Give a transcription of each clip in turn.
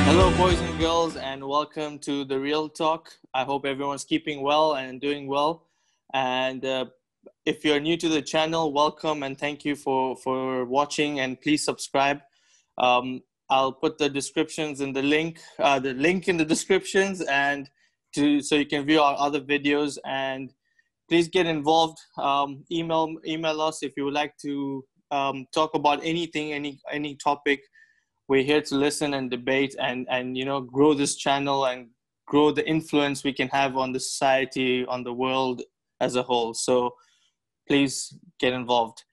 Hello, boys and girls, and welcome to The Real Talk. I hope everyone's keeping well and doing well. And if you're new to the channel, welcome and thank you for watching, and please subscribe. I'll put the descriptions in the link in the descriptions, and so you can view our other videos. And please get involved. Email us if you would like to talk about anything, any topic. We're here to listen and debate and grow this channel and grow the influence we can have on the society, on the world as a whole. So please get involved.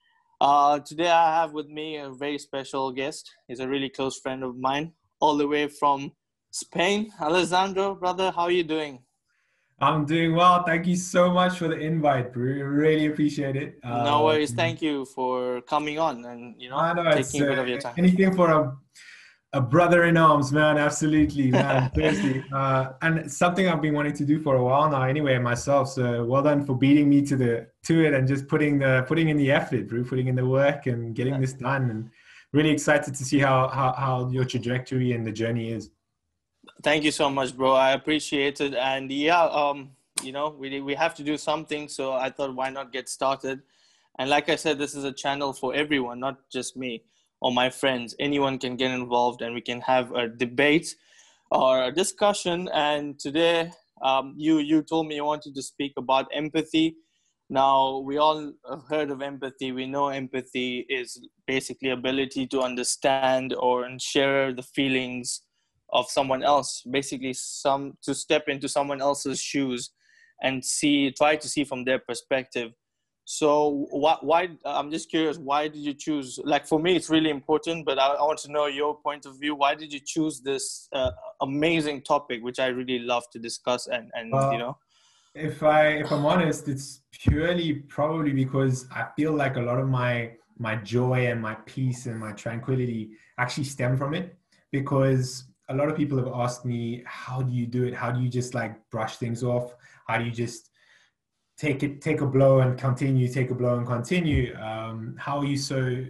Today I have with me a very special guest. He's a really close friend of mine, all the way from Spain. Alessandro, brother, how are you doing? I'm doing well. Thank you so much for the invite, bro. Really appreciate it. No worries. Thank you for coming on and taking a bit of your time. Anything for a brother in arms, man. Absolutely, man. Seriously. And something I've been wanting to do for a while now, anyway, myself. So well done for beating me to it and just putting in the effort, bro. Putting in the work and getting this done. And really excited to see how your trajectory and the journey is. Thank you so much, bro. I appreciate it. And yeah, we have to do something. So I thought, why not get started? And like I said, this is a channel for everyone, not just me or my friends. Anyone can get involved and we can have a debate or a discussion. And today, you told me you wanted to speak about empathy. Now, we all have heard of empathy. We know empathy is basically ability to understand or share the feelings of someone else, basically to step into someone else's shoes and try to see from their perspective. So why, I'm just curious, why did you choose, like for me, it's really important, but I want to know your point of view. Why did you choose this amazing topic, which I really love to discuss If I'm honest, it's purely probably because I feel like a lot of my joy and my peace and my tranquility actually stem from it. Because a lot of people have asked me, how do you do it? How do you just like brush things off? How do you just take a blow and continue, take a blow and continue? How are you so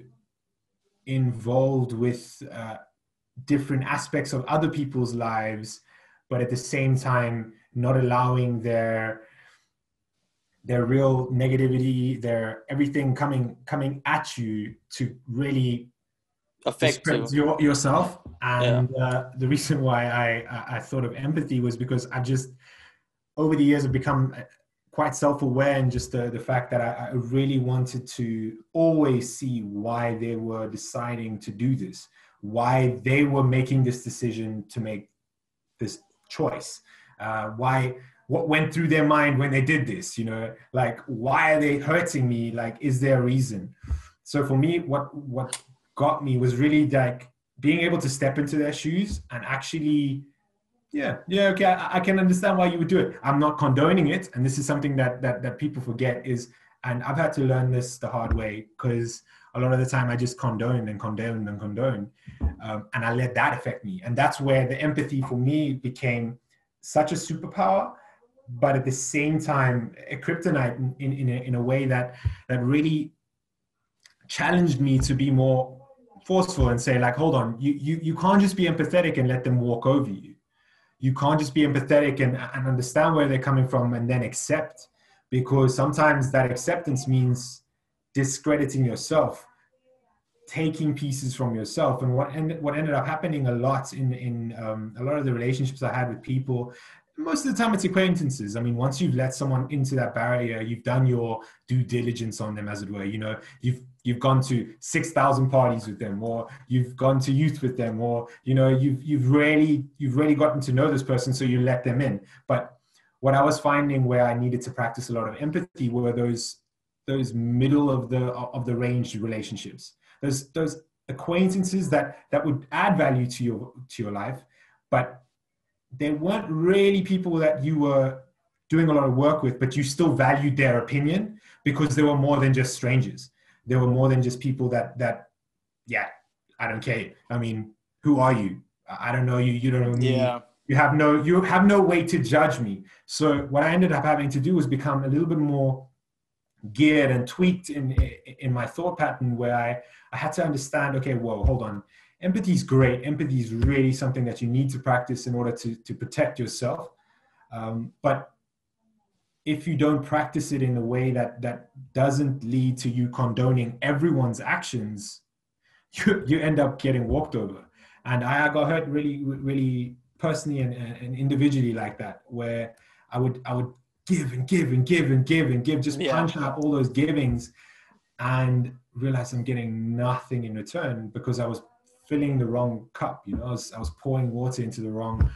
involved with different aspects of other people's lives, but at the same time, not allowing their real negativity, their everything coming at you to really affect yourself? And the reason why I thought of empathy was because I've just, over the years, have become quite self-aware, and just the fact that I really wanted to always see why they were deciding to do this, why they were making this decision to make this choice, what went through their mind when they did this, like, why are they hurting me? Like, is there a reason? So for me, what got me was really like being able to step into their shoes and actually, okay, I can understand why you would do it. I'm not condoning it. And this is something that people forget and I've had to learn this the hard way, because a lot of the time I just condone. And I let that affect me. And that's where the empathy for me became such a superpower, but at the same time, a kryptonite in a way that really challenged me to be more forceful and say, like, hold on, you can't just be empathetic and let them walk over you. You can't just be empathetic and understand where they're coming from and then accept, because sometimes that acceptance means discrediting yourself, taking pieces from yourself. And what ended up happening a lot in a lot of the relationships I had with people, most of the time it's acquaintances. I mean, once you've let someone into that barrier, you've done your due diligence on them, as it were. You've gone to 6,000 parties with them, or you've gone to youth with them, or you've really gotten to know this person, so you let them in. But what I was finding where I needed to practice a lot of empathy were those middle of the range relationships, those acquaintances that would add value to your life, but they weren't really people that you were doing a lot of work with, but you still valued their opinion, because they were more than just strangers. They were more than just people that I don't care. I mean, who are you? I don't know you. You don't know me. Yeah. You have no way to judge me. So what I ended up having to do was become a little bit more geared and tweaked in my thought pattern, where I had to understand, okay, whoa, hold on. Empathy is great. Empathy is really something that you need to practice in order to protect yourself. But if you don't practice it in a way that doesn't lead to you condoning everyone's actions, you end up getting walked over. And I got hurt really, really personally and individually like that, where I would give and give and give and give and give, just punch out all those givings and realize I'm getting nothing in return because I was filling the wrong cup. You know, I was pouring water into the wrong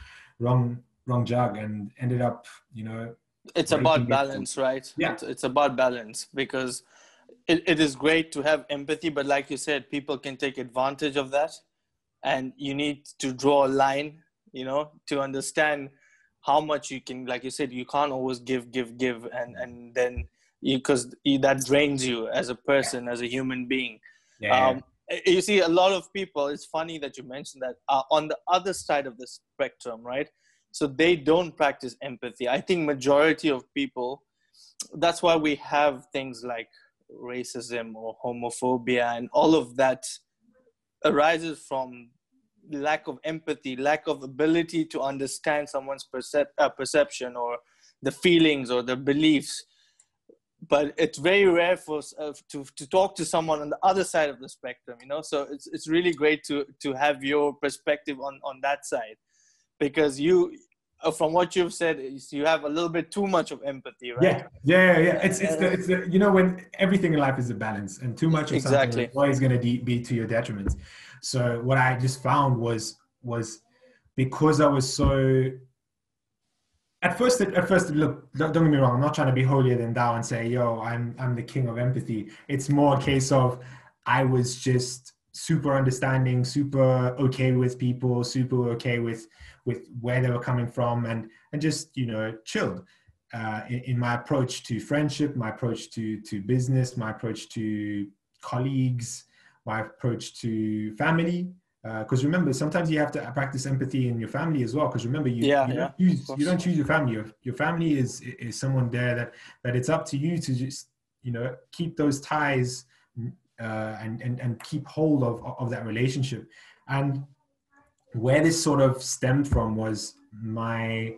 jug and ended up, you know. It's about balance, right? Yeah. It's about balance, because it is great to have empathy, but like you said, people can take advantage of that, and you need to draw a line, you know, to understand how much you can. Like you said, you can't always give, and then because that drains you as a person, as a human being. You see, a lot of people, it's funny that you mentioned that, are on the other side of the spectrum, right? So they don't practice empathy. I think majority of people, that's why we have things like racism or homophobia, and all of that arises from lack of empathy, lack of ability to understand someone's perception or the feelings or the beliefs. But it's very rare for us to talk to someone on the other side of the spectrum, you know. So it's really great to have your perspective on that side, because you, from what you've said, you have a little bit too much of empathy, right? Yeah. It's the you know, when everything in life is a balance, and too much of something is always going to be to your detriment. So what I just found was because I was so. At first, look, don't get me wrong. I'm not trying to be holier than thou and say, yo, I'm the king of empathy. It's more a case of I was just super understanding, super okay with people, super okay with where they were coming from, and just, you know, chilled in my approach to friendship, my approach to business, my approach to colleagues, my approach to family. Because remember, sometimes you have to practice empathy in your family as well. Because remember, you don't choose your family. Your family is someone there that it's up to you to just, you know, keep those ties and keep hold of that relationship. And where this sort of stemmed from was my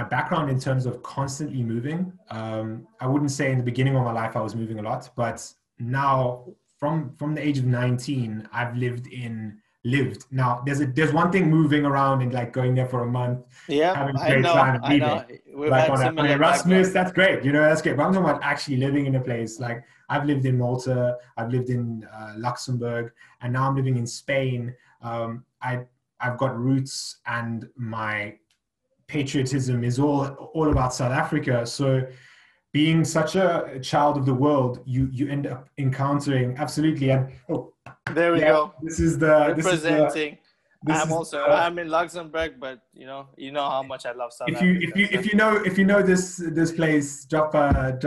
background in terms of constantly moving. I wouldn't say in the beginning of my life I was moving a lot, but now from the age of 19, I've lived. Now there's one thing moving around and like going there for a month, having a great time, and leaving. Like on Erasmus, that's great. You know, that's great. But I'm talking about actually living in a place. Like I've lived in Malta, I've lived in Luxembourg, and now I'm living in Spain. I've got roots, and my patriotism is all about South Africa. So being such a child of the world, you end up encountering absolutely. And there we go. This is the representing. I'm in Luxembourg, but you know how much I love South Africa. If you know this place, drop a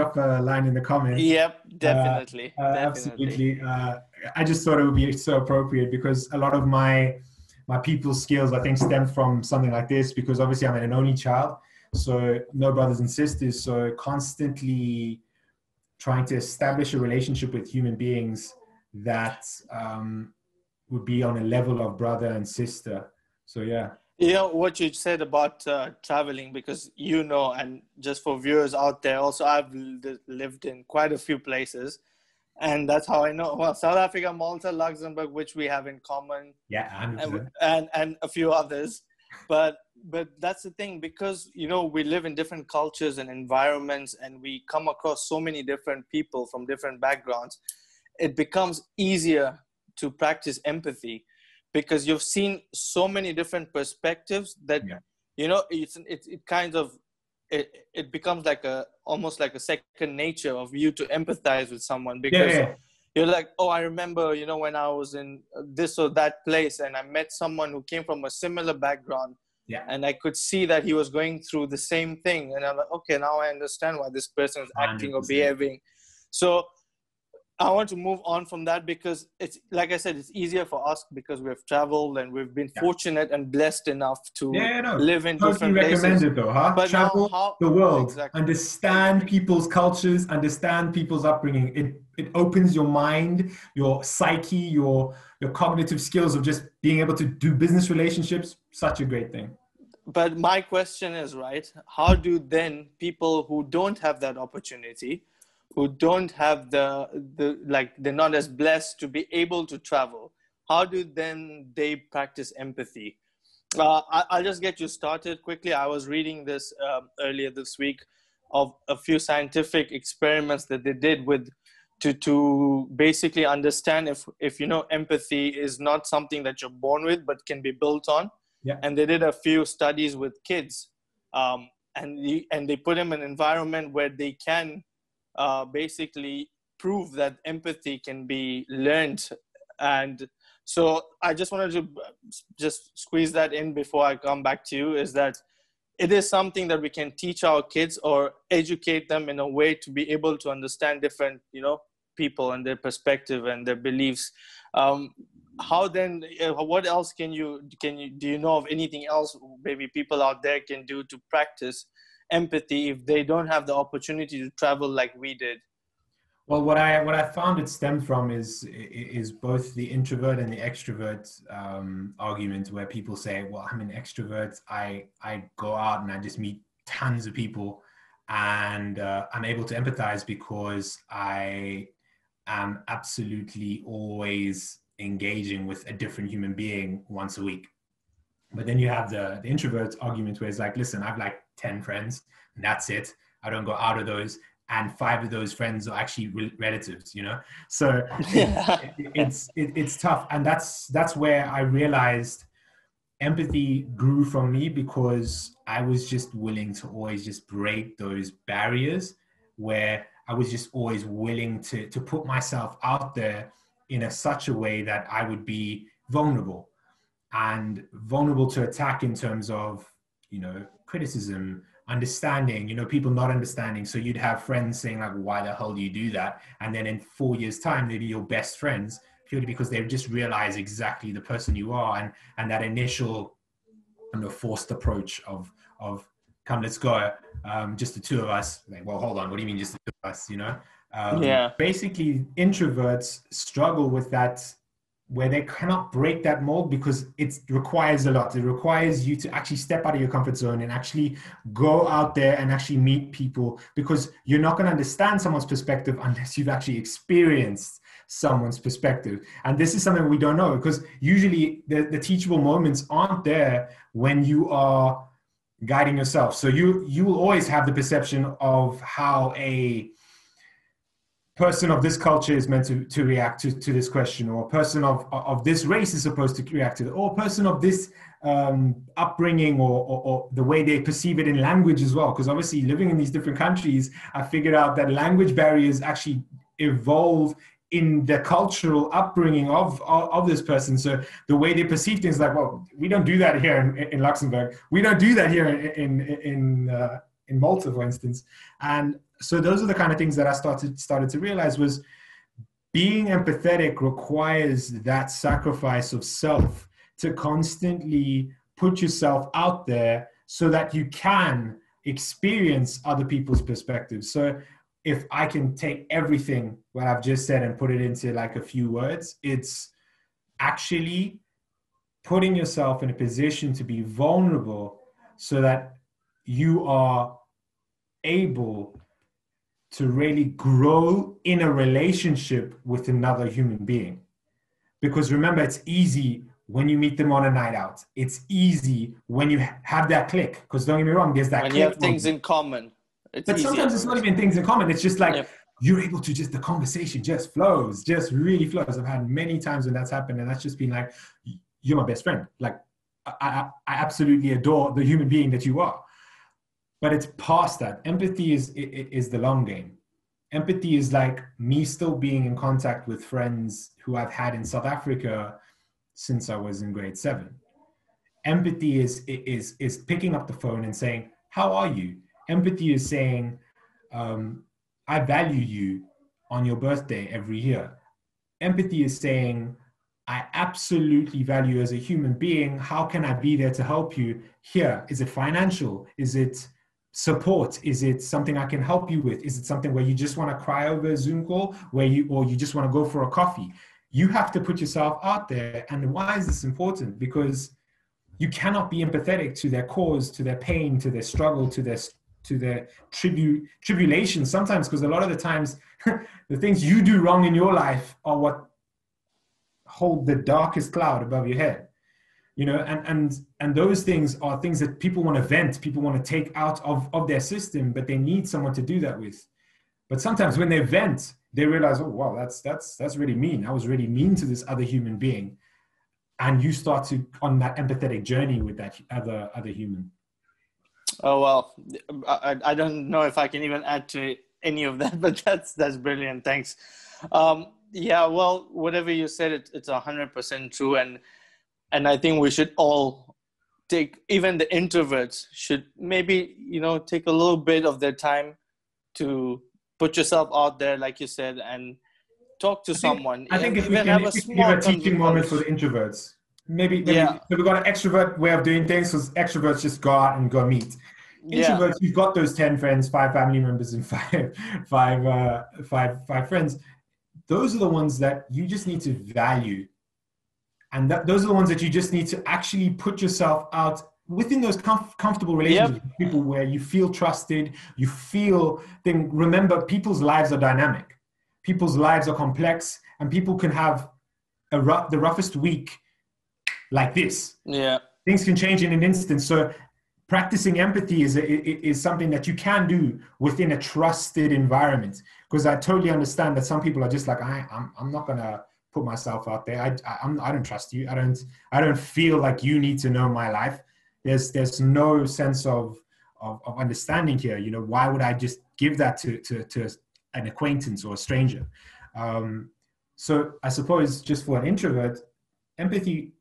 line in the comments. Yep, definitely. Absolutely. I just thought it would be so appropriate because a lot of my people skills, I think, stem from something like this, because obviously I'm an only child. So no brothers and sisters. So constantly trying to establish a relationship with human beings that would be on a level of brother and sister. So yeah. You know what you said about traveling, because you know, and just for viewers out there, also I've lived in quite a few places, and that's how I know. Well, South Africa, Malta, Luxembourg, which we have in common. Yeah, and a few others. But that's the thing, because, you know, we live in different cultures and environments, and we come across so many different people from different backgrounds. It becomes easier to practice empathy because you've seen so many different perspectives that, you know, it becomes like almost like a second nature of you to empathize with someone, because you're like, oh, I remember, you know, when I was in this or that place and I met someone who came from a similar background, and I could see that he was going through the same thing. And I'm like, okay, now I understand why this person is acting 100%. Or behaving. So I want to move on from that because it's, like I said, it's easier for us because we've traveled and we've been fortunate and blessed enough to live in different places. Recommended though, huh? But travel the world, understand people's cultures, understand people's upbringing. It opens your mind, your psyche, your cognitive skills of just being able to do business relationships. Such a great thing. But my question is, right, how do then people who don't have that opportunity, who don't have they're not as blessed to be able to travel, how do then they practice empathy? I'll just get you started quickly. I was reading this earlier this week of a few scientific experiments that they did to basically understand if empathy is not something that you're born with but can be built on. Yeah. And they did a few studies with kids, and they put them in an environment where they can basically prove that empathy can be learned. And so I just wanted to just squeeze that in before I come back to you, is that it is something that we can teach our kids or educate them in a way to be able to understand different, people and their perspective and their beliefs. How then, what else do you know of anything else maybe people out there can do to practice empathy if they don't have the opportunity to travel like we did? Well, what I found it stemmed from is both the introvert and the extrovert argument, where people say, well, I'm an extrovert. I go out and I just meet tons of people, and I'm able to empathize because I am absolutely always engaging with a different human being once a week. But then you have the introvert argument where it's like, listen, I have like 10 friends and that's it. I don't go out of those. And 5 of those friends are actually relatives, So it's tough. And that's where I realized empathy grew from me, because I was just willing to always just break those barriers, where I was just always willing to put myself out there in such a way that I would be vulnerable to attack in terms of, criticism, understanding, people not understanding. So you'd have friends saying like, why the hell do you do that? And then in 4 years time, they'd be your best friends, purely because they just realize exactly the person you are. And that initial forced approach of come, let's go. Just the 2 of us. Like, well, hold on. What do you mean just the 2 of us, Basically, introverts struggle with that, where they cannot break that mold, because it requires a lot. It requires you to actually step out of your comfort zone and actually go out there and actually meet people, because you're not going to understand someone's perspective unless you've actually experienced someone's perspective. And this is something we don't know, because usually the teachable moments aren't there when you are guiding yourself. So you will always have the perception of how a person of this culture is meant to react to this question, or a person of this race is supposed to react to it, or a person of this upbringing, or the way they perceive it in language as well. Because obviously living in these different countries, I figured out that language barriers actually evolve in the cultural upbringing of this person. So the way they perceive things, like, well, we don't do that here in Luxembourg. We don't do that here in Malta, for instance. And so those are the kind of things that I started to realize was being empathetic requires that sacrifice of self, to constantly put yourself out there so that you can experience other people's perspectives. So if I can take everything what I've just said and put it into like a few words, it's actually putting yourself in a position to be vulnerable so that you are able to really grow in a relationship with another human being. Because remember, it's easy when you meet them on a night out. It's easy when you have that click. Because don't get me wrong, there's that when click. You have things in common. But sometimes it's not even things in common. It's just like you're able to the conversation just flows, just really flows. I've had many times when that's happened, and that's just been like, you're my best friend. Like, I absolutely adore the human being that you are. But it's past that. Empathy is the long game. Empathy is like me still being in contact with friends who I've had in South Africa since I was in grade 7. Empathy is picking up the phone and saying, how are you? Empathy is saying, I value you on your birthday every year. Empathy is saying, I absolutely value you as a human being. How can I be there to help you? Here, is it financial? Is it support? Is it something I can help you with? Is it something where you just want to cry over a Zoom call, or you just want to go for a coffee? You have to put yourself out there. And why is this important? Because you cannot be empathetic to their cause, to their pain, to their struggle, to their tribulation sometimes, because a lot of the times the things you do wrong in your life are what hold the darkest cloud above your head, you know, and those things are things that people want to vent, people want to take out of their system, but they need someone to do that with. But sometimes when they vent, they realize, oh wow, that's really mean. I was really mean to this other human being. And you start to on that empathetic journey with that other human. Oh well, I don't know if I can even add to any of that, but that's brilliant. Thanks. Yeah, well, whatever you said, it's 100% true, and I think we should all take, even the introverts should maybe, you know, take a little bit of their time to put yourself out there, like you said, and talk to someone. I think if we can give a teaching moment for the introverts, maybe yeah. So we've got an extrovert way of doing things, because extroverts just go out and go meet. Introverts, you've got those 10 friends, 5 family members, and five friends. Those are the ones that you just need to value. And those are the ones that you just need to actually put yourself out within those comfortable relationships with people where you feel trusted, you feel, remember, people's lives are dynamic. People's lives are complex, and people can have the roughest week like this. Yeah. Things can change in an instant. So practicing empathy is something that you can do within a trusted environment. Because I totally understand that some people are just like, I'm not gonna put myself out there. I don't trust you. I don't feel like you need to know my life. There's no sense of understanding here. You know, why would I just give that to an acquaintance or a stranger? So I suppose just for an introvert, empathy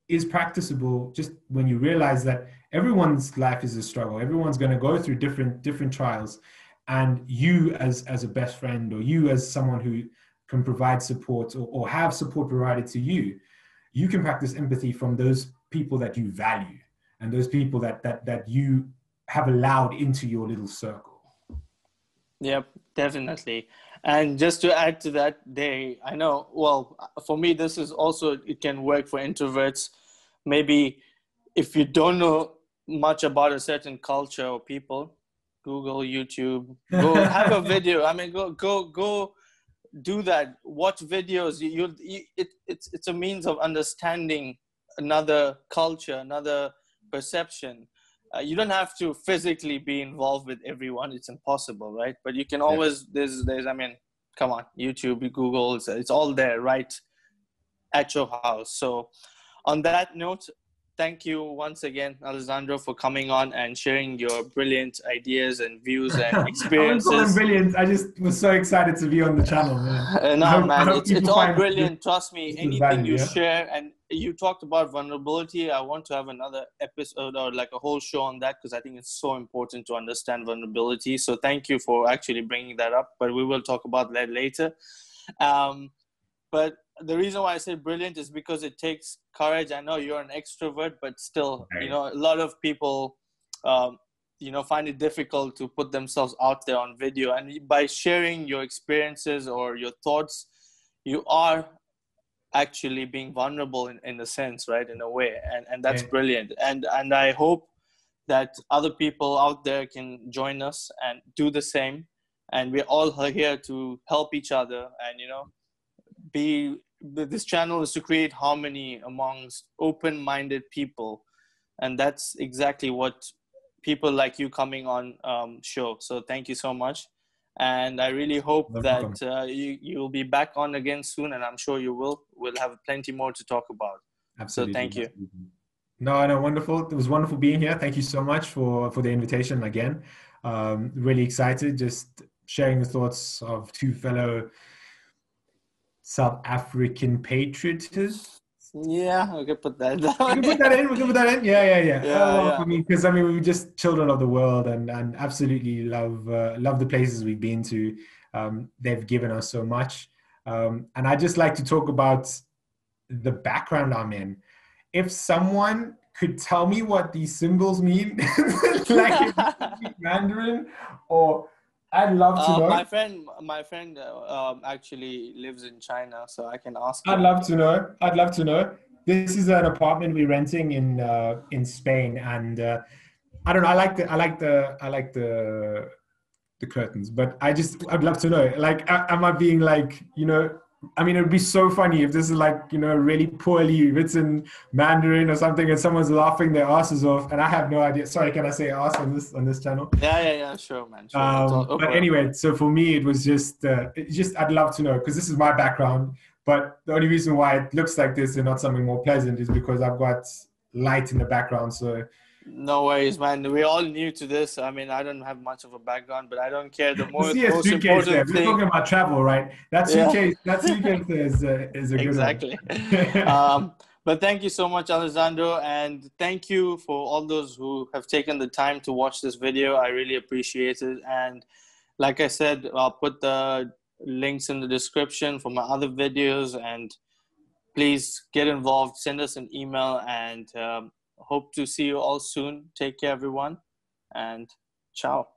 is practicable just when you realize that everyone's life is a struggle. Everyone's going to go through different trials, and you as a best friend, or you as someone who can provide support or have support provided to you, you can practice empathy from those people that you value and those people that you have allowed into your little circle. Yep, definitely. And just to add to that, I know, well, for me, this is also, it can work for introverts. Maybe if you don't know much about a certain culture or people, Google, YouTube, go have a video. I mean, go do that. Watch videos. It's a means of understanding another culture, another perception. You don't have to physically be involved with everyone. It's impossible, right? But you can always, there's I mean, come on, YouTube, Google, it's all there, right at your house. So on that note, thank you once again, Alessandro, for coming on and sharing your brilliant ideas and views and experiences. I wouldn't call them brilliant. I just was so excited to be on the channel, man. It's all brilliant. Trust me, anything you share. And you talked about vulnerability. I want to have another episode or like a whole show on that, because I think it's so important to understand vulnerability. So thank you for actually bringing that up, but we will talk about that later. But the reason why I say brilliant is because it takes courage. I know you're an extrovert, but still, you know, a lot of people, you know, find it difficult to put themselves out there on video. And by sharing your experiences or your thoughts, you are actually being vulnerable in a sense, right? In a way. And that's brilliant. And I hope that other people out there can join us and do the same. And we're all here to help each other. And, you know, this channel is to create harmony amongst open-minded people, and that's exactly what people like you coming on show. So thank you so much, and I really hope that you'll be back on again soon, and I'm sure you will. We'll have plenty more to talk about. Absolutely. So thank you. No, wonderful. It was wonderful being here. Thank you so much for the invitation again. Really excited, just sharing the thoughts of two fellow South African patriots. Yeah, we can put that. We can put that in. Yeah. I mean, because we're just children of the world, and absolutely love the places we've been to. They've given us so much. And I just like to talk about the background I'm in. If someone could tell me what these symbols mean, like Mandarin, or I'd love to know. My friend actually lives in China, so I can ask him. I'd love to know. I'd love to know. This is an apartment we're renting in Spain, and I don't know. I like the curtains, but I'd love to know. Like, am I being like, I mean, it would be so funny if this is like, really poorly written Mandarin or something, and someone's laughing their asses off, and I have no idea. Sorry, can I say ass on this channel? Yeah, sure, man. Sure. But anyway, so for me, it was just I'd love to know, because this is my background. But the only reason why it looks like this and not something more pleasant is because I've got light in the background. So no worries, man. We're all new to this. I mean, I don't have much of a background, but I don't care. The most important thing. We're talking about travel, right? That suitcase is a good exactly. But thank you so much, Alessandro, and thank you for all those who have taken the time to watch this video. I really appreciate it. And like I said, I'll put the links in the description for my other videos, and please get involved. Send us an email, and hope to see you all soon. Take care, everyone, and ciao.